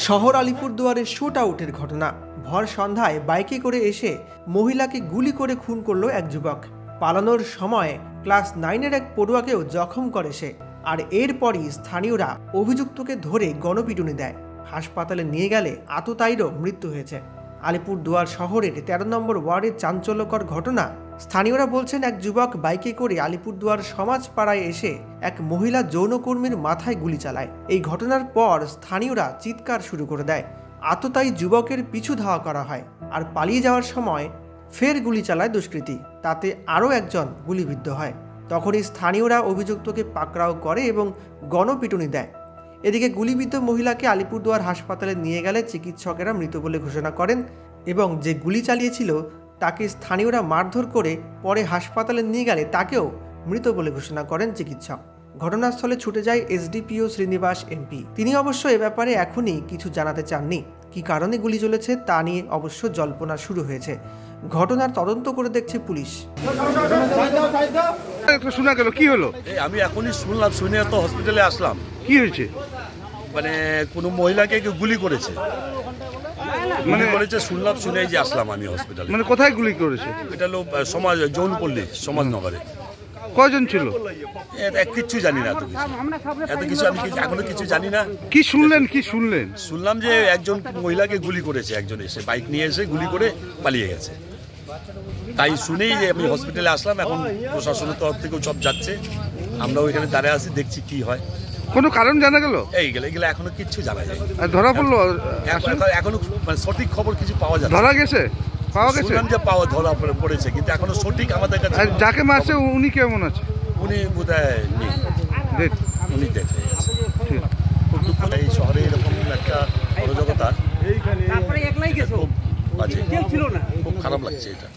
শহর আলিপুরদুয়ারের শুট আউটের ঘটনা। ভর সন্ধ্যায় বাইকে করে এসে মহিলাকে গুলি করে খুন করল এক যুবক। পালানোর সময় ক্লাস 9-এর এক পড়ুয়াকেও জখম করে সে। আর এরপরই স্থানীয়রা অভিযুক্তকে ধরে গণপিটুনি দেয়। হাসপাতালে নিয়ে গেলে আততায়ীরও মৃত্যু হয়েছে। আলিপুরদুয়ার শহরের 13 নম্বর ওয়ার্ডের চাঞ্চল্যকর ঘটনা। স্থানীয়রা বলছেন, এক যুবক বাইকে করে আলিপুরদুয়ার সমাজপাড়ায় এসে এক মহিলা যৌনকর্মীর মাথায় গুলি চালায়। এই ঘটনার পর স্থানীয়রা চিৎকার শুরু করে দেয়। আততায়ী যুবকের পিছু ধাওয়া করা হয়, আর পালিয়ে যাওয়ার সময় ফের গুলি চালায় দুষ্কৃতী। তাতে আরও একজন গুলিবিদ্ধ হয়। তখনই স্থানীয়রা অভিযুক্তকে পাকড়াও করে এবং গণপিটুনি দেয়। এদিকে গুলিবিদ্ধ মহিলাকে আলিপুরদুয়ার হাসপাতালে নিয়ে গেলে চিকিৎসকেরা মৃত বলে ঘোষণা করেন এবং যে গুলি চালিয়েছিল তাকে স্থানীয়রা মারধর করে পরে হাসপাতালে নিয়ে গেলে তাকেও মৃত বলে ঘোষণা করেন চিকিৎসক। ঘটনাস্থলে ছুটে যায় এসডিপিও শ্রীনিবাস এমপি। তিনি অবশ্য এ ব্যাপারে এখনই কিছু জানাতে চাননি। কী কারণে গুলি চলেছে তা নিয়ে অবশ্য জল্পনা শুরু হয়েছে। ঘটনার তদন্ত করে দেখছে পুলিশ। শোনা গেল কি হলো? আমি এখনই শুনলাম, শুনে তো হসপিটালে আসলাম। কি হয়েছে? মানে কোনো মহিলাকে কেউ গুলি করেছে, শুনলাম, শুনেই যে আসলাম আমি হসপিটালে। মানে কোথায় গুলি করেছে? এটা হলো সমাজ যৌনপল্লী সমাজনগরে। কয়জন ছিল? কিচ্ছু জানি না, এত কিছু আমি এখনো কিছু জানি না। কি শুনলেন? শুনলাম যে একজন মহিলাকে গুলি করেছে, একজন এসে বাইক নিয়ে এসে গুলি করে পালিয়ে গেছে। তাই শুনেই যে আমি হসপিটালে আসলাম। এখন প্রশাসনের তরফ থেকেও সব যাচ্ছে, আমরা ওইখানে দাঁড়িয়ে আছি, দেখছি কি হয়। কোনো কারণ জানা গেল? এইগুলো এখনো কিচ্ছু জানা যায়। ধরা পড়লো? এখনো সঠিক খবর কিছু পাওয়া যায়। ধরা গেছে? পাওয়া গেছে? যে ধরা পড়েছে, কিন্তু এখনো সঠিক আমাদের কাছে। যাকে মারছে উনি কেমন আছে? উনি বোধহয় উনি ডেথ হয়ে গেছে। খুব দুঃখ, এই শহরে এরকম একটা অরাজকতা খুব বাজে, খুব খারাপ লাগছে এটা।